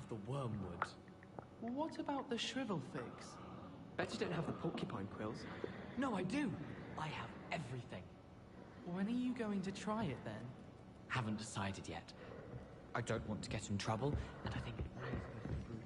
the wormwood. Well, what about the shrivel figs? Bet you don't have the porcupine quills. No, I do. I have everything. When are you going to try it then? Haven't decided yet. I don't want to get in trouble, and I think it always goes to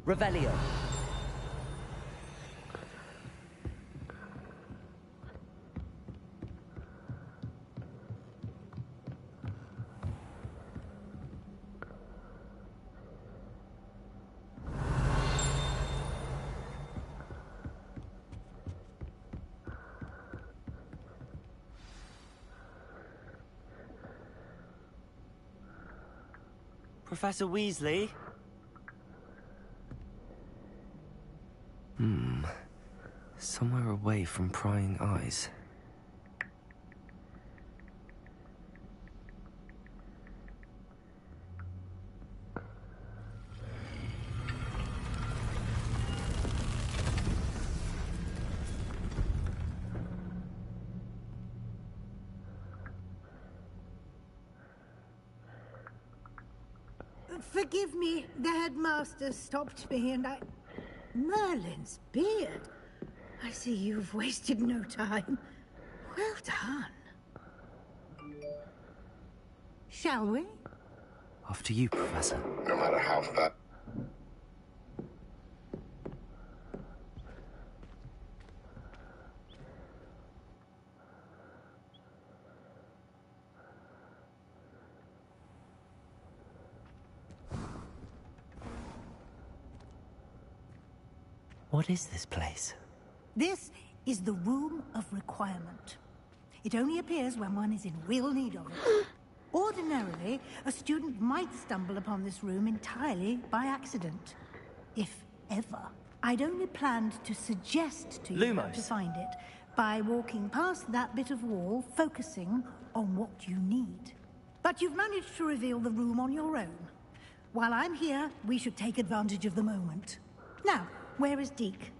brewing Revelio. Professor Weasley? Somewhere away from prying eyes. Forgive me, the headmaster stopped me and I... Merlin's beard. I see you've wasted no time. Well done. Shall we? After you, Professor. No matter how fat. What is this place? This is the Room of Requirement. It only appears when one is in real need of it. Ordinarily, a student might stumble upon this room entirely by accident. If ever. I'd only planned to suggest to you how to find it by walking past that bit of wall, focusing on what you need. But you've managed to reveal the room on your own. While I'm here, we should take advantage of the moment. Now, where is Deke?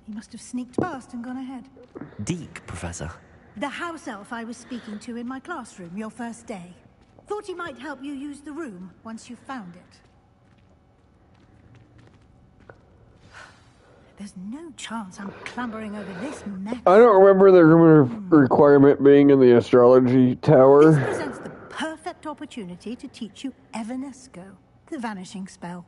He must have sneaked past and gone ahead. Deke, Professor? The house elf I was speaking to in my classroom your first day. Thought he might help you use the room once you found it. There's no chance I'm clambering over this mess. I don't remember the room of requirement being in the astrology tower. This presents the perfect opportunity to teach you Evanesco, the vanishing spell.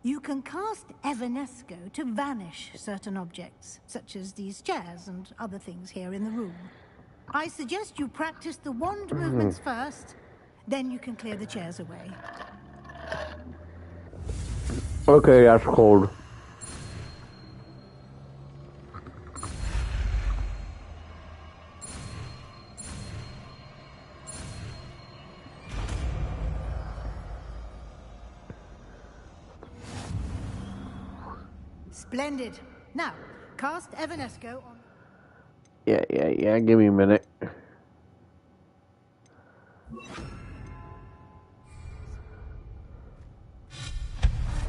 You can cast Evanesco to vanish certain objects, such as these chairs and other things here in the room. I suggest you practice the wand movements first, then you can clear the chairs away. Okay, that's cold. Splendid. Now, cast Evanesco on... Yeah, give me a minute.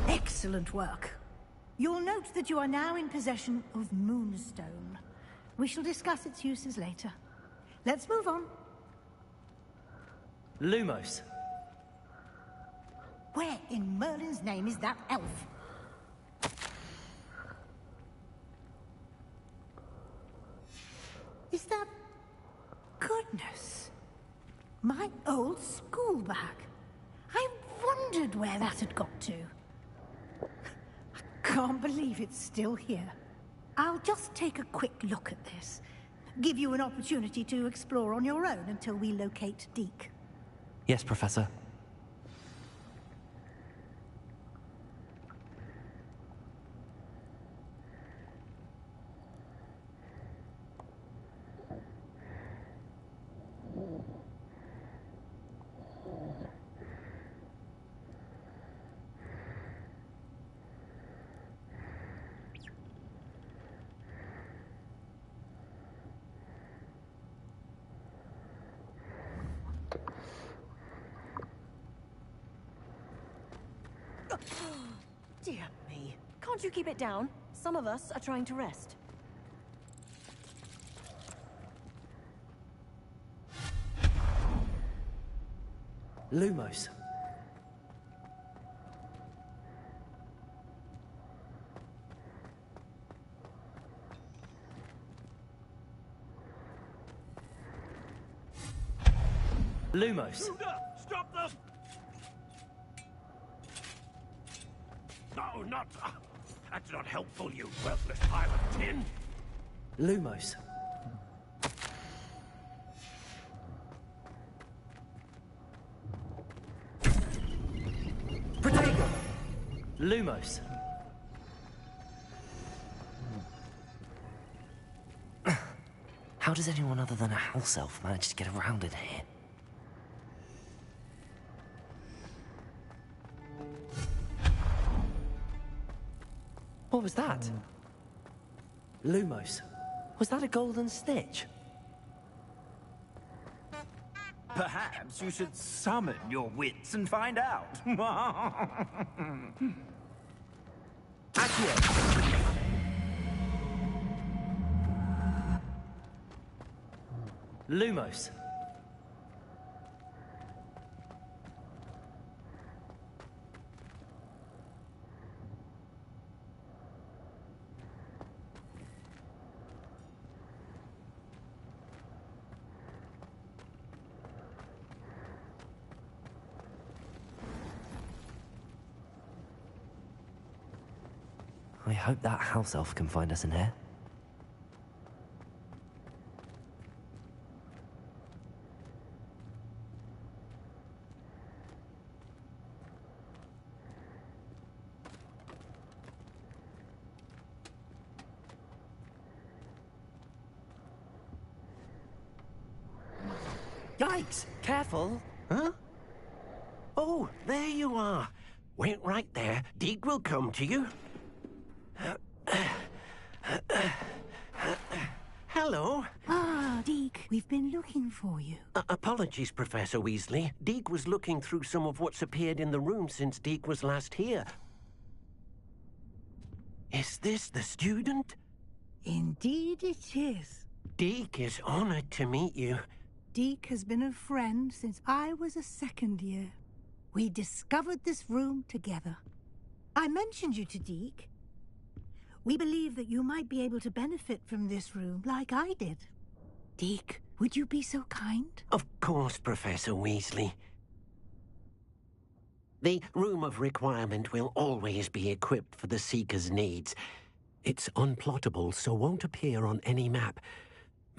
Excellent work. You'll note that you are now in possession of Moonstone. We shall discuss its uses later. Let's move on. Lumos. Where in Merlin's name is that elf? Is that... Goodness. My old school bag. I wondered where that had got to. I can't believe it's still here. I'll just take a quick look at this. Give you an opportunity to explore on your own until we locate Deke. Yes, Professor. Can't you keep it down? Some of us are trying to rest. Lumos. Lumos. Stop them! No, not... That's not helpful, you worthless pile of tin! Lumos. Protego. Lumos. How does anyone other than a house elf manage to get around in here? What was that? Lumos. Was that a golden snitch? Perhaps you should summon your wits and find out. Accio. Lumos. I hope that house elf can find us in here. Yikes! Careful! Huh? Oh, there you are. Wait right there. Deek will come to you. Hello. Ah, Deke, we've been looking for you. Apologies, Professor Weasley. Deek was looking through some of what's appeared in the room since Deek was last here. Is this the student? Indeed it is. Deek is honored to meet you. Deke has been a friend since I was a second year. We discovered this room together. I mentioned you to Deke. We believe that you might be able to benefit from this room like I did. Deke, would you be so kind? Of course, Professor Weasley. The Room of Requirement will always be equipped for the Seeker's needs. It's unplottable, so won't appear on any map.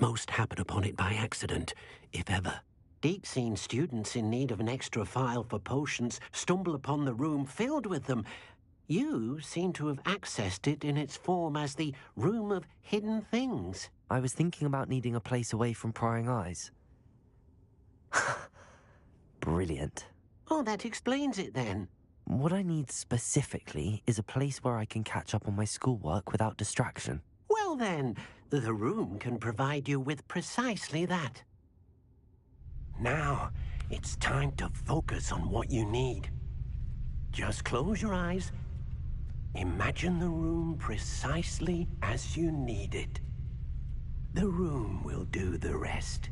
Most happen upon it by accident, if ever. Deke's seen students in need of an extra file for potions stumble upon the room filled with them. You seem to have accessed it in its form as the Room of Hidden Things. I was thinking about needing a place away from prying eyes. Brilliant. Oh, that explains it then. What I need specifically is a place where I can catch up on my schoolwork without distraction. Well then, the room can provide you with precisely that. Now, it's time to focus on what you need. Just close your eyes. Imagine the room precisely as you need it. The room will do the rest.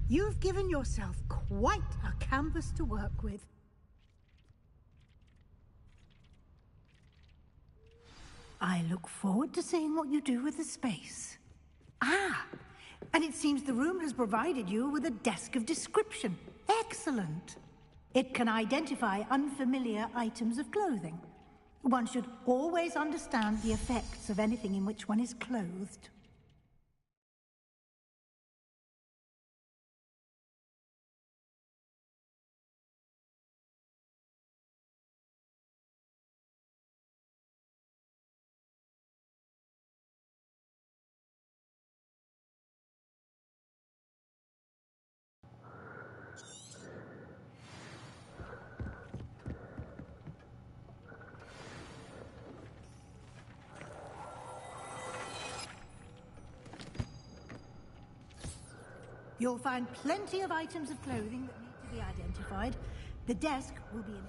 You've given yourself quite a canvas to work with. I look forward to seeing what you do with the space. Ah, and it seems the room has provided you with a desk of description. Excellent. It can identify unfamiliar items of clothing. One should always understand the effects of anything in which one is clothed. You'll find plenty of items of clothing that need to be identified. The desk will be in...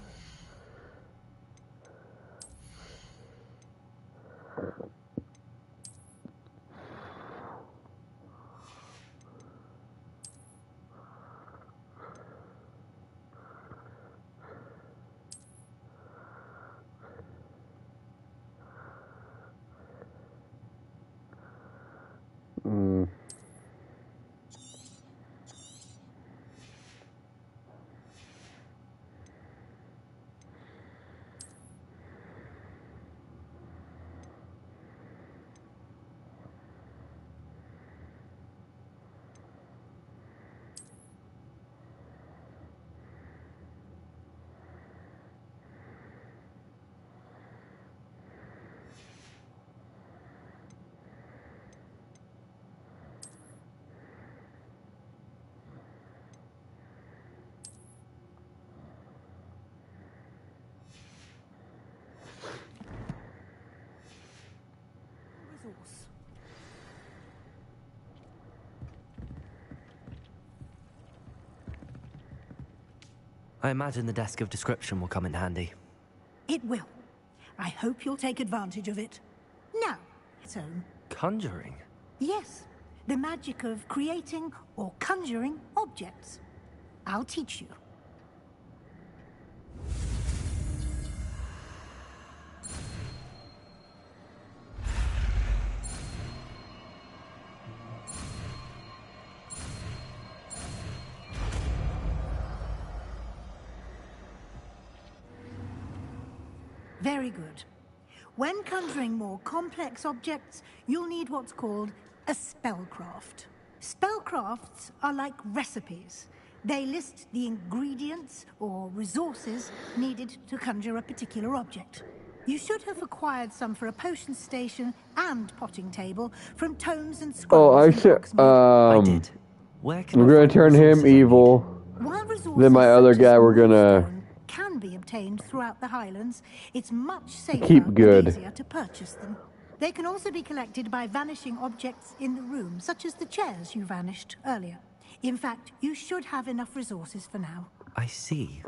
resource. I imagine the desk of description will come in handy. It will. I hope you'll take advantage of it. Now, so... Conjuring? Yes, the magic of creating or conjuring objects. I'll teach you. Very good. When conjuring more complex objects, you'll need what's called a spellcraft. Spellcrafts are like recipes. They list the ingredients or resources needed to conjure a particular object. You should have acquired some for a potion station and potting table from tomes and scrolls. Oh, I in said, Hogsmeade. I did. Where can we're I gonna find turn resources him I need? evil. While resources Then my other such as guy, we're gonna moonstone can be obtained throughout the Highlands, it's much safer keep and good. easier to purchase them. They can also be collected by vanishing objects in the room, such as the chairs you vanished earlier. In fact, you should have enough resources for now. I see.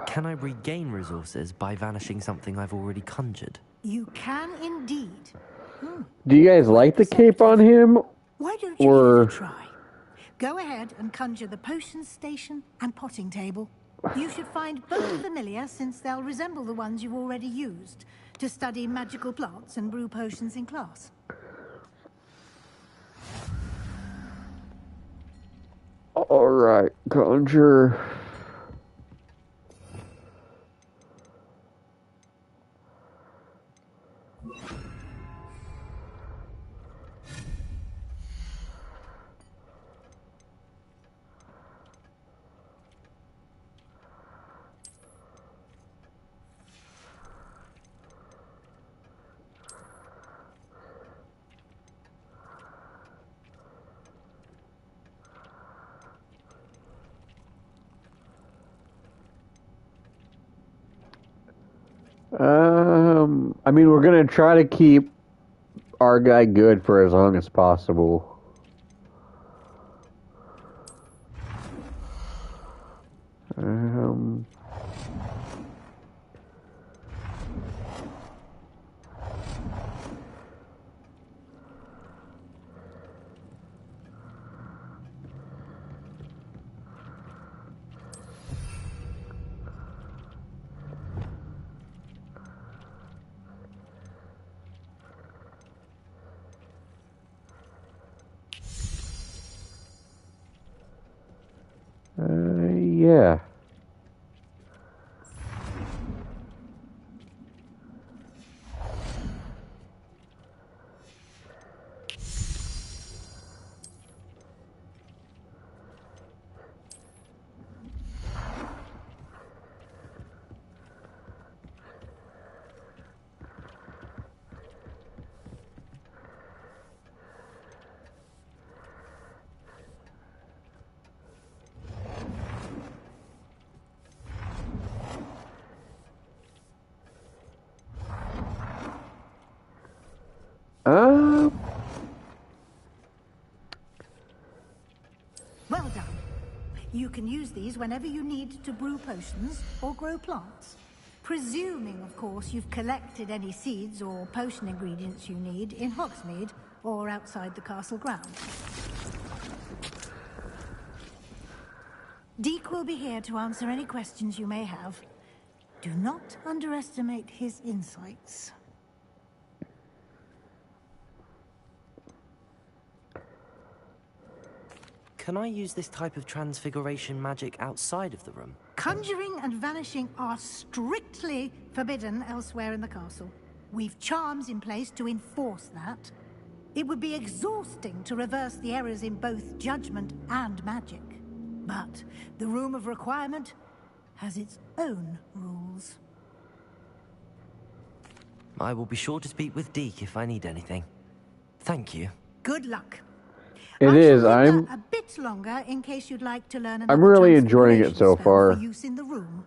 Can I regain resources by vanishing something I've already conjured? You can indeed. Do you guys like the cape on him? Why don't you give it a try? Go ahead and conjure the potion station and potting table. You should find both familiar, since they'll resemble the ones you've already used to study magical plants and brew potions in class. Alright, conjure. I mean, we're gonna try to keep our guy good for as long as possible. Yeah. You can use these whenever you need to brew potions or grow plants. Presuming, of course, you've collected any seeds or potion ingredients you need in Hogsmeade or outside the castle grounds. Deke will be here to answer any questions you may have. Do not underestimate his insights. Can I use this type of transfiguration magic outside of the room? Conjuring and vanishing are strictly forbidden elsewhere in the castle. We've charms in place to enforce that. It would be exhausting to reverse the errors in both judgment and magic. But the Room of Requirement has its own rules. I will be sure to speak with Deke if I need anything. Thank you. Good luck. It is. I'm a bit longer in case you'd like to learn another I'm really enjoying it so transfiguration spell far. for use in the room.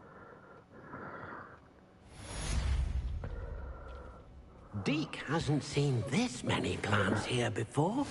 Deke hasn't seen this many plants here before.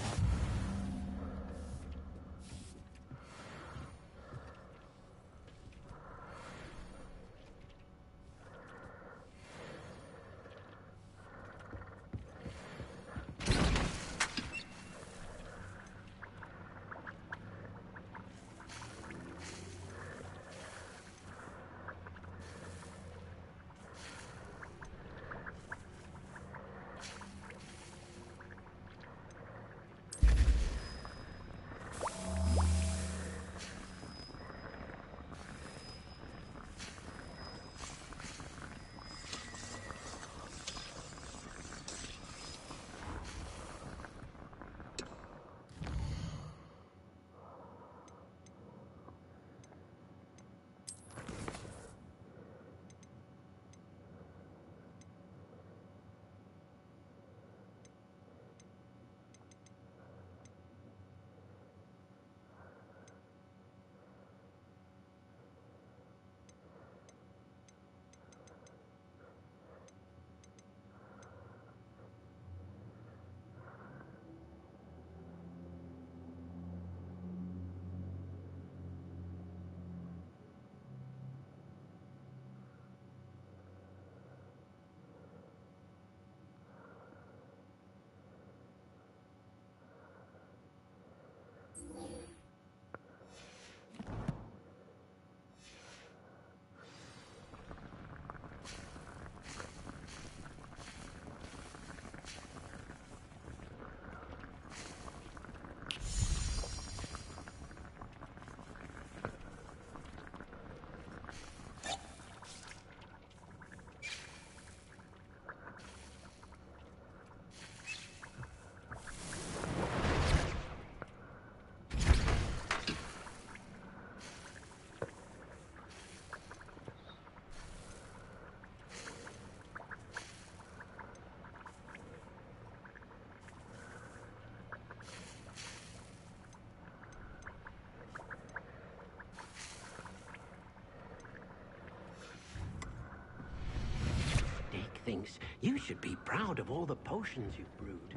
Thinks you should be proud of all the potions you've brewed.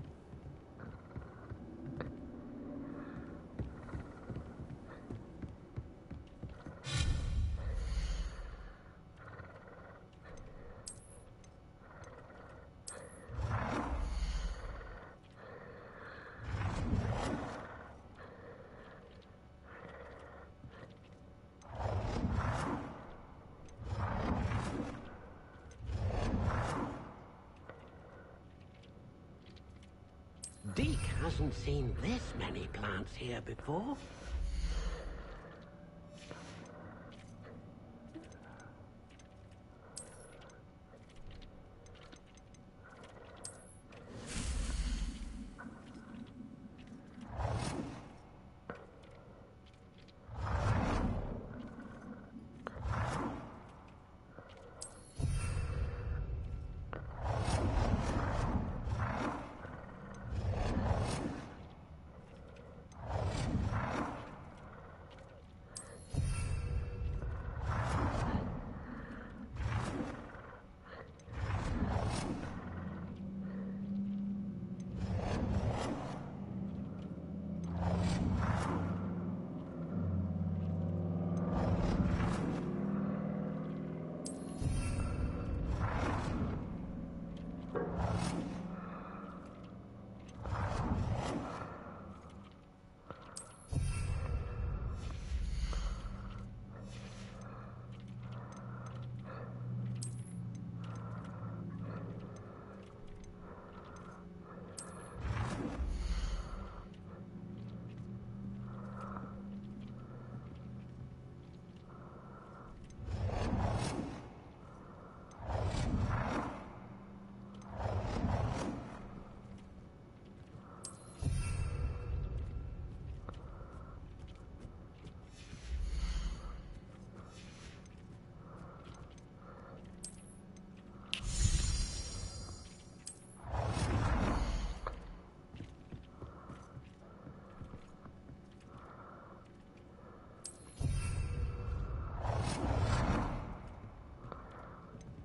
Deke hasn't seen this many plants here before.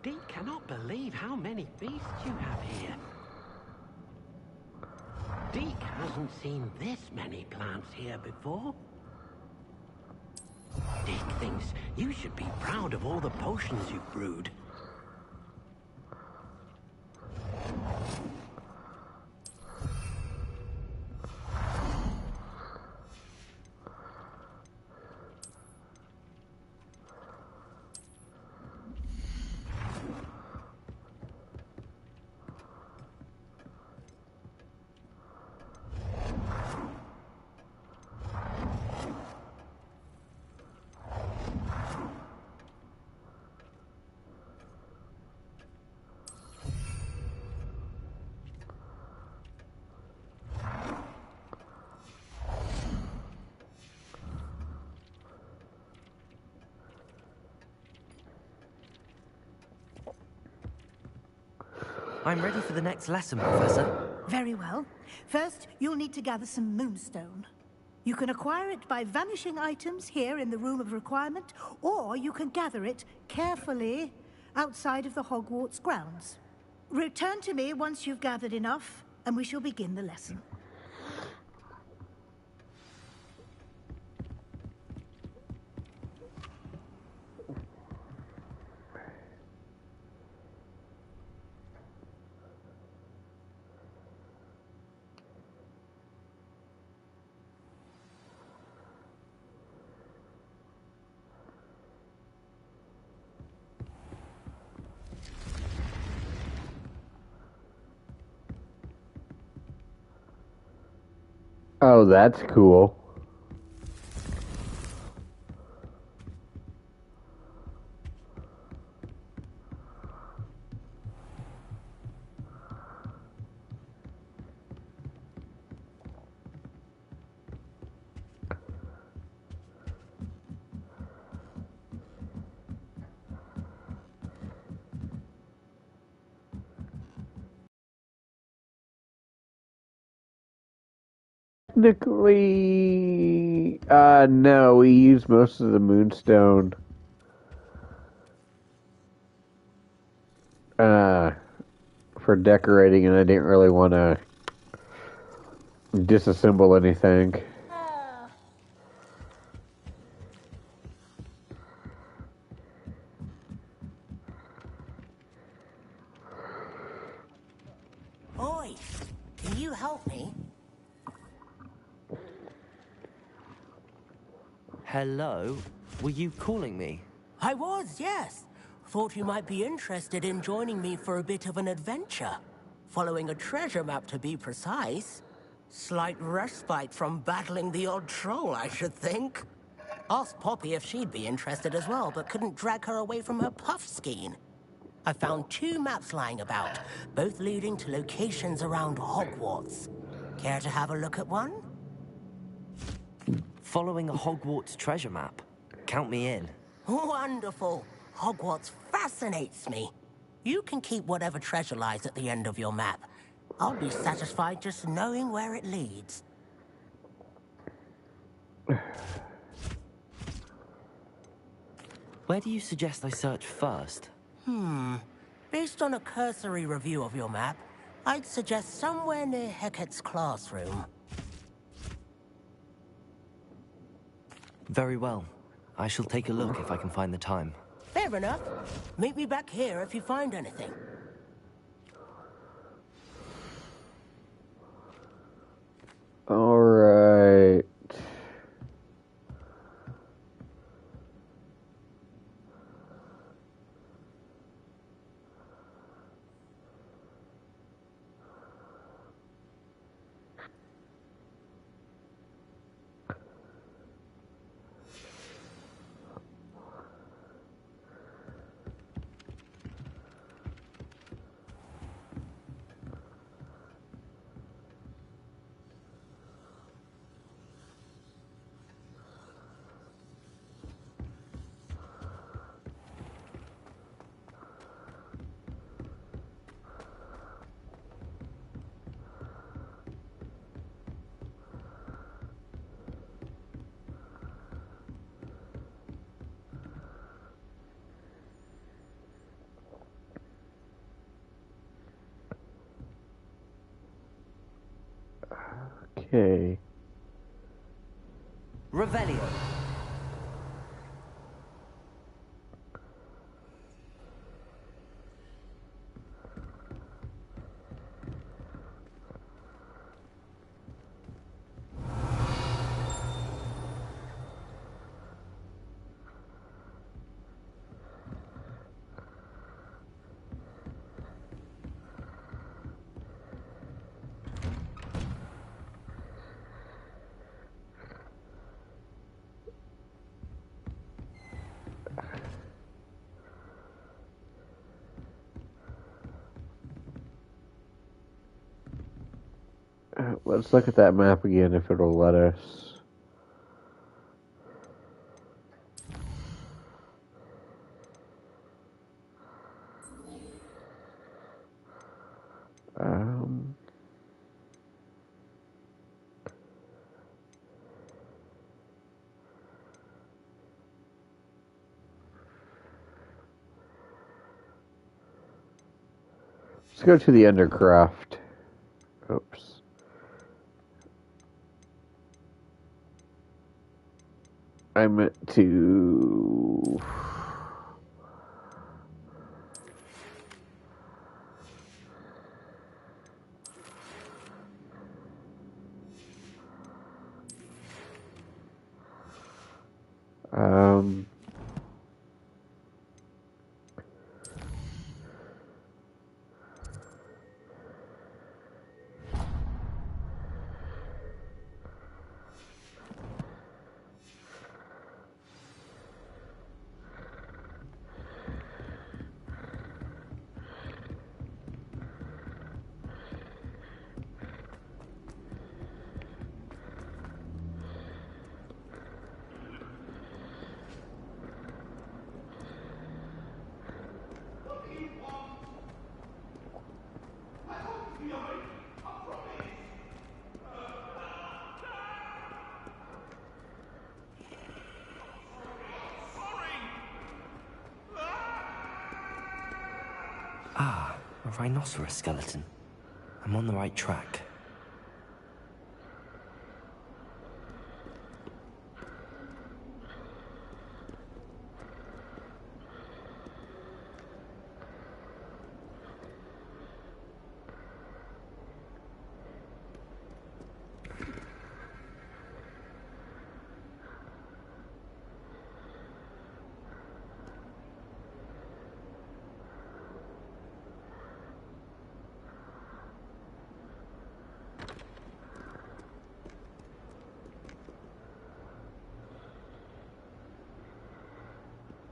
Deke cannot believe how many beasts you have here. Deke hasn't seen this many plants here before. Deke thinks you should be proud of all the potions you've brewed. I'm ready for the next lesson, Professor. Very well. First, you'll need to gather some moonstone. You can acquire it by vanishing items here in the Room of Requirement, or you can gather it carefully outside of the Hogwarts grounds. Return to me once you've gathered enough, and we shall begin the lesson. Oh, that's cool. Technically, no, we used most of the moonstone. For decorating, and I didn't really want to disassemble anything. Oi, can you help me? Hello? Were you calling me? I was, yes. Thought you might be interested in joining me for a bit of an adventure. Following a treasure map, to be precise. Slight respite from battling the odd troll, I should think. Asked Poppy if she'd be interested as well, but couldn't drag her away from her puff skein. I found 2 maps lying about, both leading to locations around Hogwarts. Care to have a look at one? Following a Hogwarts treasure map. Count me in. Wonderful. Hogwarts fascinates me. You can keep whatever treasure lies at the end of your map. I'll be satisfied just knowing where it leads. Where do you suggest I search first? Based on a cursory review of your map, I'd suggest somewhere near Hecat's classroom. Very well. I shall take a look if I can find the time. Fair enough. Meet me back here if you find anything. All right. Okay. Revelio. Let's look at that map again if it'll let us. Um, let's go to the Undercroft. Oops. I meant to. Um. Ah, a rhinoceros skeleton. I'm on the right track.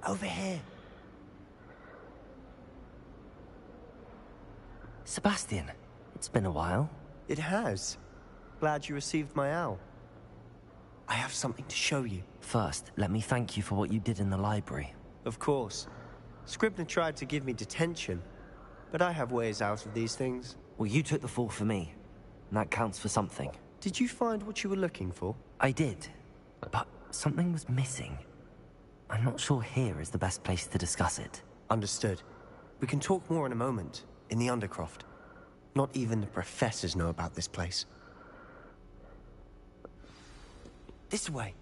Over here. Sebastian, it's been a while. It has. Glad you received my owl. I have something to show you. First, let me thank you for what you did in the library. Of course. Scribner tried to give me detention, but I have ways out of these things. Well, you took the fall for me, and that counts for something. Did you find what you were looking for? I did, but something was missing. I'm not sure here is the best place to discuss it. Understood. We can talk more in a moment, in the Undercroft. Not even the professors know about this place. This way.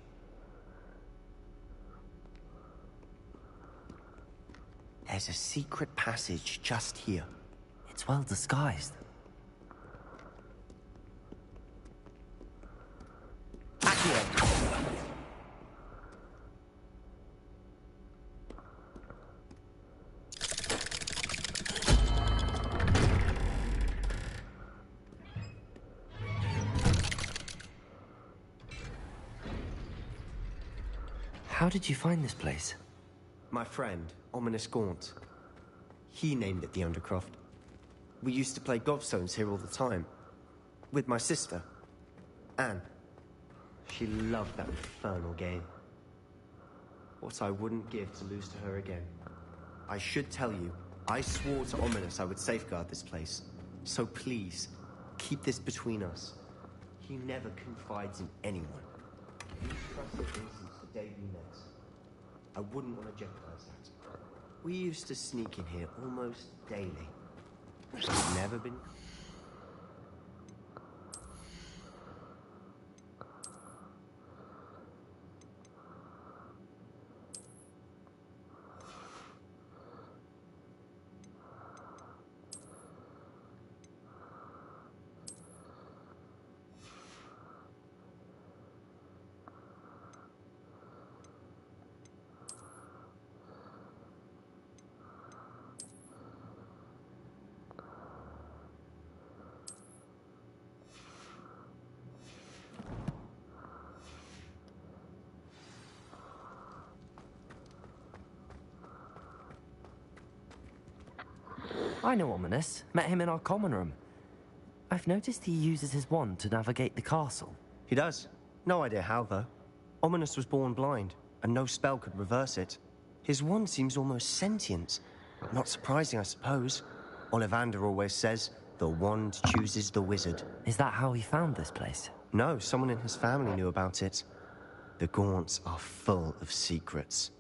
There's a secret passage just here. It's well disguised. Accio. How did you find this place? My friend, Ominous Gaunt. He named it the Undercroft. We used to play gobstones here all the time. With my sister, Anne. She loved that infernal game. What I wouldn't give to lose to her again. I should tell you, I swore to Ominous I would safeguard this place. So please, keep this between us. He never confides in anyone. He's trusted me since the day we met. I wouldn't want to jeopardize that. We used to sneak in here almost daily. We've never been... I know Ominous. Met him in our common room. I've noticed he uses his wand to navigate the castle. He does. No idea how, though. Ominous was born blind, and no spell could reverse it. His wand seems almost sentient. Not surprising, I suppose. Ollivander always says, the wand chooses the wizard. Is that how he found this place? No, someone in his family knew about it. The Gaunts are full of secrets.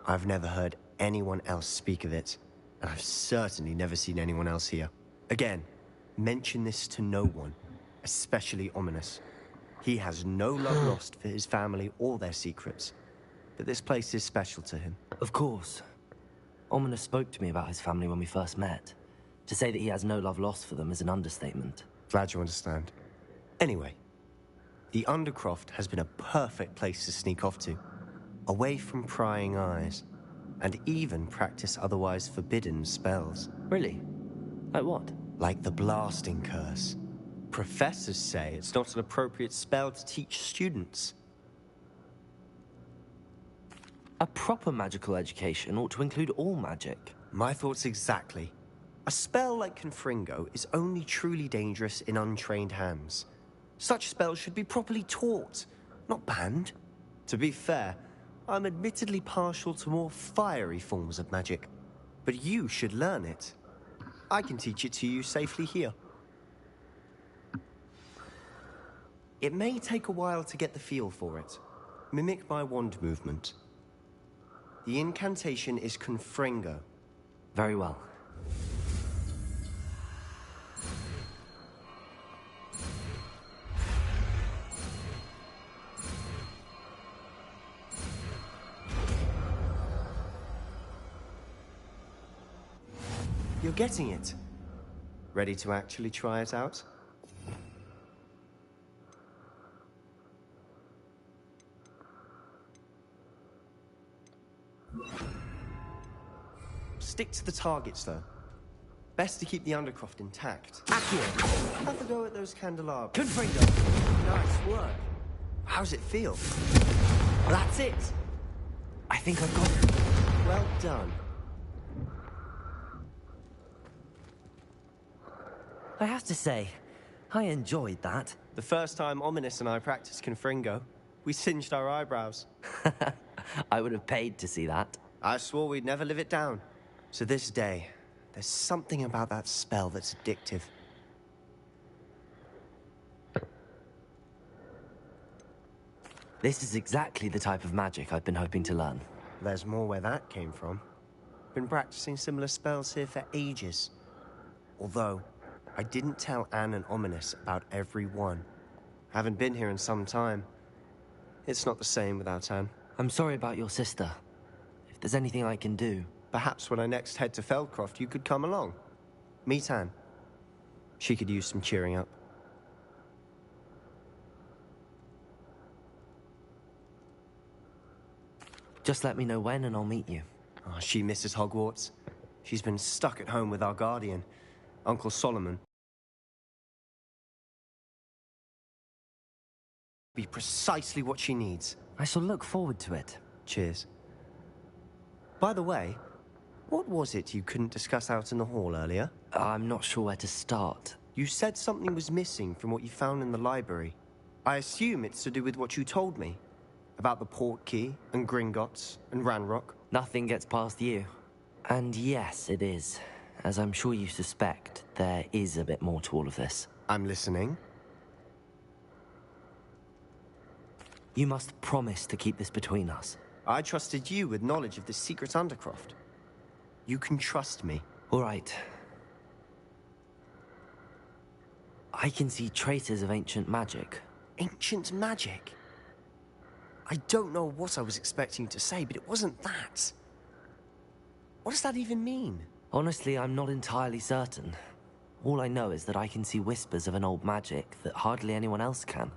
I've never heard anyone else speak of it, and I've certainly never seen anyone else here. Again, mention this to no one, especially Ominous. He has no love lost for his family or their secrets, but this place is special to him. Of course. Ominous spoke to me about his family when we first met. To say that he has no love lost for them is an understatement. Glad you understand. Anyway, the Undercroft has been a perfect place to sneak off to, away from prying eyes, and even practice otherwise forbidden spells. Really? Like what? Like the blasting curse. Professors say it's not an appropriate spell to teach students. A proper magical education ought to include all magic. My thoughts exactly. A spell like Confringo is only truly dangerous in untrained hands. Such spells should be properly taught, not banned. To be fair, I'm admittedly partial to more fiery forms of magic, but you should learn it. I can teach it to you safely here. It may take a while to get the feel for it. Mimic my wand movement. The incantation is Confringo. Very well. You're getting it. Ready to actually try it out? Stick to the targets, though. Best to keep the Undercroft intact. Accio! Have a go at those candelabras. Confringo! Nice work. How's it feel? That's it! I think I've got it. Well done. I have to say, I enjoyed that. The first time Ominous and I practiced Confringo, we singed our eyebrows. I would have paid to see that. I swore we'd never live it down. To this day, there's something about that spell that's addictive. This is exactly the type of magic I've been hoping to learn. There's more where that came from. Been practicing similar spells here for ages. Although, I didn't tell Anne and Ominous about every one. Haven't been here in some time. It's not the same without Anne. I'm sorry about your sister. If there's anything I can do... Perhaps when I next head to Feldcroft, you could come along. Meet Anne. She could use some cheering up. Just let me know when and I'll meet you. Oh, she misses Hogwarts. She's been stuck at home with our guardian, Uncle Solomon. Be precisely what she needs. I shall look forward to it. Cheers. By the way, what was it you couldn't discuss out in the hall earlier? I'm not sure where to start. You said something was missing from what you found in the library. I assume it's to do with what you told me. About the port key, and Gringotts, and Ranrock. Nothing gets past you. And yes, it is. As I'm sure you suspect, there is a bit more to all of this. I'm listening. You must promise to keep this between us. I trusted you with knowledge of the secret Undercroft. You can trust me. All right. I can see traces of ancient magic. Ancient magic? I don't know what I was expecting you to say, but it wasn't that. What does that even mean? Honestly, I'm not entirely certain. All I know is that I can see whispers of an old magic that hardly anyone else can.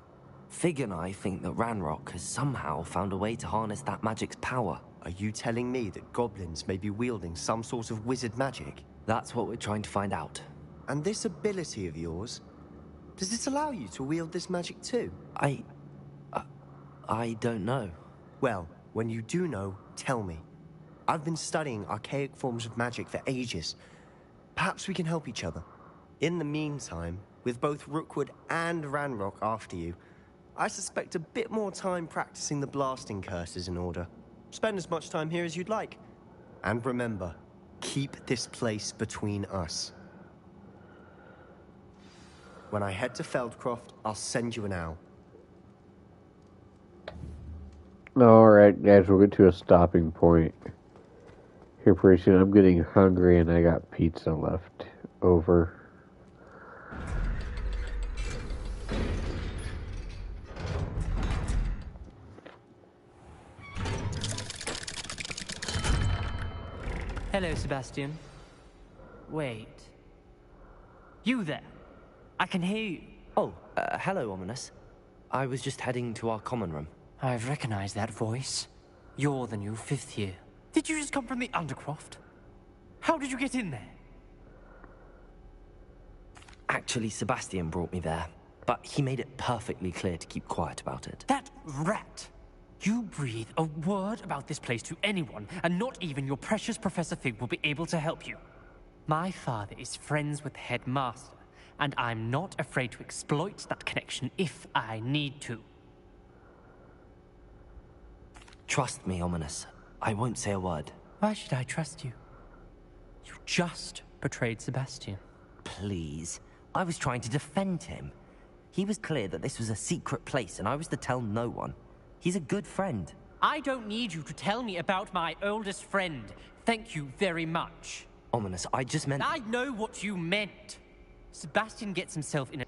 Fig and I think that Ranrock has somehow found a way to harness that magic's power. Are you telling me that goblins may be wielding some sort of wizard magic? That's what we're trying to find out. And this ability of yours, does it allow you to wield this magic too? I don't know. Well, when you do know, tell me. I've been studying archaic forms of magic for ages, Perhaps we can help each other. In the meantime, with both Rookwood and Ranrock after you, I suspect a bit more time practicing the blasting curse is in order. Spend as much time here as you'd like. And remember, keep this place between us. When I head to Feldcroft, I'll send you an owl. Alright, guys, we'll get to a stopping point here pretty soon. I'm getting hungry and I got pizza left over. Hello, Sebastian. Wait. You there? I can hear you. Oh, hello, Ominous. I was just heading to our common room. I've recognized that voice. You're the new 5th year. Did you just come from the Undercroft? How did you get in there? Actually, Sebastian brought me there, but he made it perfectly clear to keep quiet about it. That rat! You breathe a word about this place to anyone, and not even your precious Professor Fig will be able to help you. My father is friends with the headmaster, and I'm not afraid to exploit that connection if I need to. Trust me, Ominous. I won't say a word. Why should I trust you? You just betrayed Sebastian. Please. I was trying to defend him. He was clear that this was a secret place, and I was to tell no one. He's a good friend. I don't need you to tell me about my oldest friend. Thank you very much. Ominous, I just meant... I know what you meant. Sebastian gets himself in a...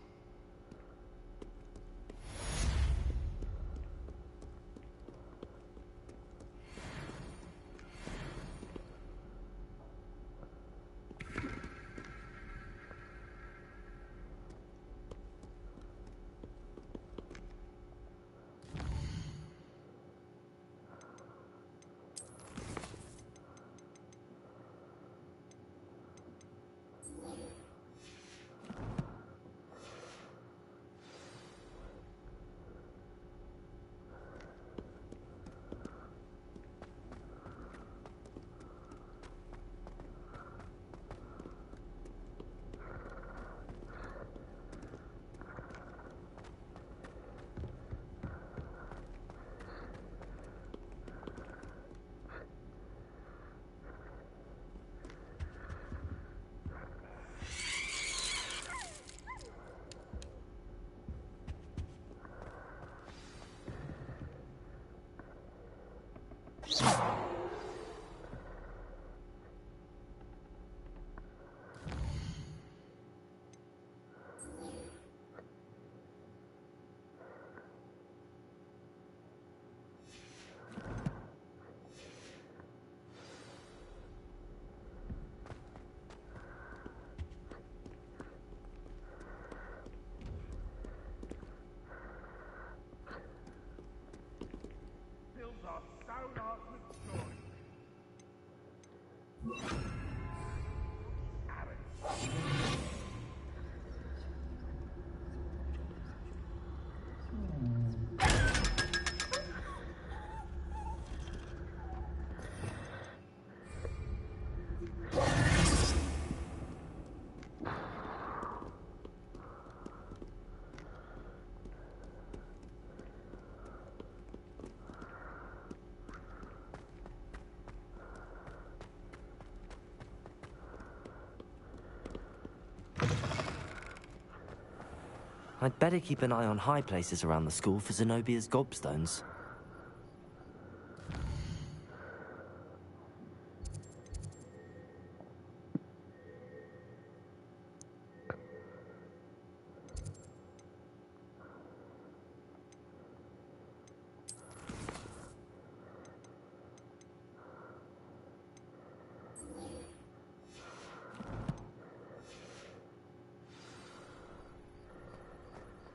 I'd better keep an eye on high places around the school for Zenobia's gobstones.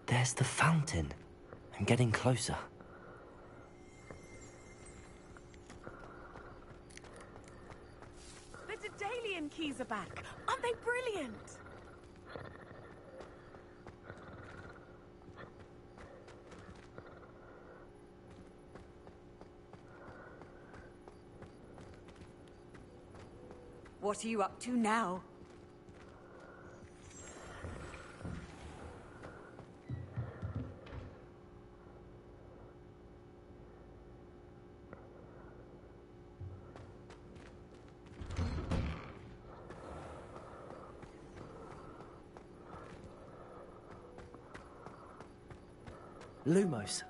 There's the fountain. I'm getting closer. The Daedalian keys are back. Aren't they brilliant? What are you up to now? Lumos.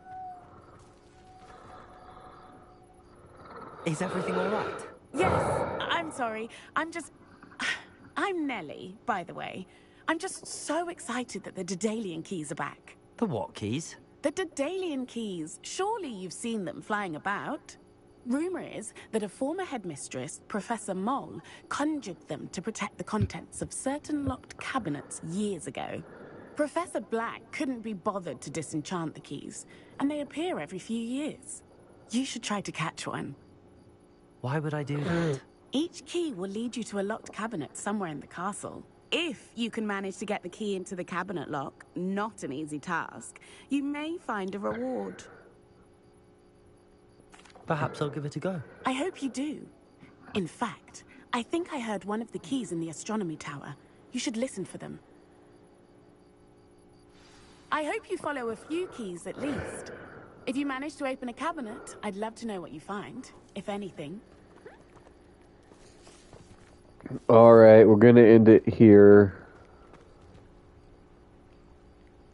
Is everything all right? Yes, I'm sorry. I'm Nellie, by the way. I'm just so excited that the Daedalian keys are back. The what keys? The Daedalian keys. Surely you've seen them flying about. Rumor is that a former headmistress, Professor Moll, conjured them to protect the contents of certain locked cabinets years ago. Professor Black couldn't be bothered to disenchant the keys, and they appear every few years. You should try to catch one. Why would I do that? Each key will lead you to a locked cabinet somewhere in the castle. If you can manage to get the key into the cabinet lock, not an easy task, you may find a reward. Perhaps I'll give it a go. I hope you do. In fact, I think I heard one of the keys in the astronomy tower. You should listen for them. I hope you follow a few keys at least. If you manage to open a cabinet, I'd love to know what you find, if anything. Alright, we're gonna end it here.